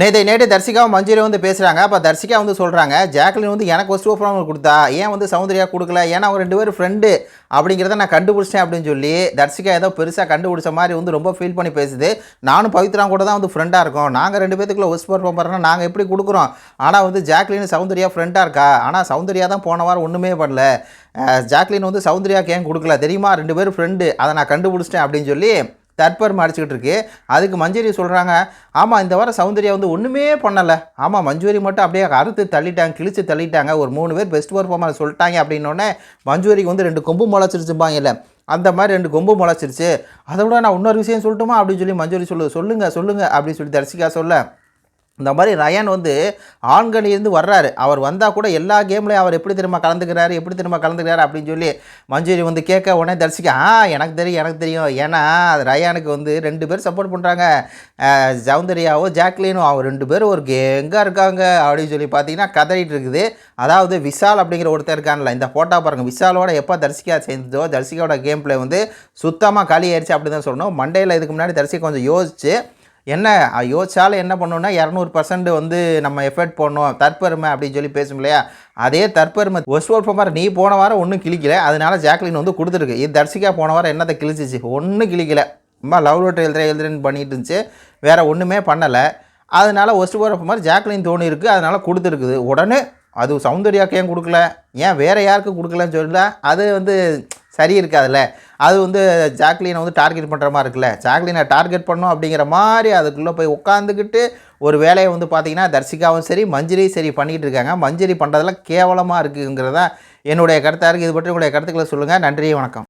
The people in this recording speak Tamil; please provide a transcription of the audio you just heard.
நேற்று தர்சிகாவும் மஞ்சுரியும் வந்து பேசுகிறாங்க. அப்போ தர்சிகா வந்து சொல்கிறாங்க, ஜாக்லின் வந்து எனக்கு ஃபர்ஸ்ட் ஆஃபர் கொடுத்தா, ஏன் வந்து சௌந்தர்யா கொடுக்கல, ஏன்னா அவங்க 2 பேரும் ஃப்ரெண்டு அப்படிங்கிறத நான் கண்டுபிடிச்சேன் அப்படின்னு சொல்லி தர்சிகா ஏதோ பெருசாக கண்டுபிடிச்ச மாதிரி வந்து ரொம்ப ஃபீல் பண்ணி பேசுது. நானும் பவித்ரா கூட தான் வந்து ஃப்ரெண்டாக இருக்கோம், நாங்கள் 2 பேத்துக்குள்ள ஃபர்ஸ்ட் ஆஃபர்னா நாங்கள் எப்படி கொடுக்குறோம், ஆனால் வந்து ஜாக்லின் சௌந்தர்யா ஃப்ரெண்டாக இருக்கா, ஆனால் சௌந்தர்யா தான் போன வாரம் ஒன்றுமே பண்ணல, ஜாக்லின் வந்து சௌந்தர்யாவுக்கு ஏன் கொடுக்கல தெரியுமா, 2 பேரும் ஃப்ரெண்டு, அதை நான் கண்டுபிடிச்சிட்டேன் அப்படின்னு சொல்லி தற்பெருமை அடிச்சுக்கிட்டு இருக்கு. அதுக்கு மஞ்சரி சொல்கிறாங்க, ஆமாம் இந்த வாரம் சௌந்தர்யா வந்து ஒன்றுமே பண்ணலை, ஆமாம் மஞ்சூரி மட்டும் அப்படியே அறுத்து தள்ளிட்டாங்க, கிழிச்சு தள்ளிட்டாங்க, ஒரு 3 பேர் பெஸ்ட் பர்ஃபார்மர் சொல்லிட்டாங்க அப்படின்னோடனே மஞ்சூரிக்கு வந்து 2 கொம்பு முளைச்சிருச்சுப்பாங்க, இல்லை அந்த மாதிரி 2 கொம்பு முளைச்சிருச்சு. அதை விட நான் இன்னொரு விஷயம் சொல்லட்டுமா அப்படின்னு சொல்லி மஞ்சூரி சொல்லுங்கள் அப்படின்னு சொல்லி தர்சிகா சொல்ல, இந்த மாதிரி ரயான் வந்து ஆண்களிலிருந்து வர்றாரு, அவர் வந்தால் கூட எல்லா கேம்லேயும் அவர் எப்படி திரும்ப கலந்துக்கிறாரு அப்படின்னு சொல்லி மஞ்சூரி வந்து கேட்க, உடனே தரிசிக்க எனக்கு தெரியும் ஏன்னா அது ரயானுக்கு வந்து 2 பேர் சப்போர்ட் பண்ணுறாங்க, சௌந்தர்யாவோ ஜாக்லினும், அவர் 2 பேரும் ஒரு கேங்காக இருக்காங்க அப்படின்னு சொல்லி பார்த்தீங்கன்னா கதறிட்டு இருக்குது. அதாவது விஷால் அப்படிங்கிற ஒருத்தர் இருக்கான்ல, இந்த ஃபோட்டோ பாருங்கள், விஷாலோட எப்போ தரிசிக்கா சேர்ந்ததோ தரிசிக்காவோட கேம் பிளே வந்து சுத்தமாக காலி ஆயிடுச்சு அப்படி தான் சொல்லணும். மண்டேயில் இதுக்கு முன்னாடி தரிசிக்க கொஞ்சம் யோசிச்சு என்ன யோசிச்சாலும் என்ன பண்ணணும்னா 200% வந்து நம்ம எஃபர்ட் போடணும், தற்பெருமை அப்படின்னு சொல்லி பேசும் இல்லையா, அதே தற்பெருமை ஒஸ்ட் பர்ஃபார்மர் நீ போன வாரம் ஒன்றும் கிழிக்கல, அதனால ஜாக்லின் வந்து கொடுத்துருக்கு. இது தர்சிகா போன வாரம் என்னத்தை கிழிச்சிச்சு, ஒன்றும் கிழிக்கல, ரொம்ப லவ் லெட்டர் எழுதுறேன்னு பண்ணிட்டு இருந்துச்சு, வேறு ஒன்றுமே பண்ணலை, அதனால ஒஸ்ட் பர்ஃபார்மர் ஜாக்லின் தோணி இருக்குது, அதனால் கொடுத்துருக்குது. உடனே அது சௌந்தர்யாவுக்கு ஏன் கொடுக்கல, ஏன் வேறு யாருக்கு கொடுக்கலன்னு சொல்லல, அது வந்து சரி இருக்காதுல்ல, அது வந்து ஜாக்லினை வந்து டார்கெட் பண்ணுற மாதிரி இருக்குல்ல, ஜாக்லினை டார்கெட் பண்ணோம் அப்படிங்கிற மாதிரி அதுக்குள்ளே போய் உட்காந்துக்கிட்டு ஒரு வேலையை வந்து பார்த்திங்கன்னா தர்சிகாவும் சரி மஞ்சரியும் சரி பண்ணிகிட்டு இருக்காங்க. மஞ்சரி பண்ணுறதெல்லாம் கேவலமாக இருக்குங்கிறதான் என்னுடைய கருத்தாக இருக்குது. இது பற்றி உங்களுடைய கருத்துக்களை சொல்லுங்கள். நன்றி, வணக்கம்.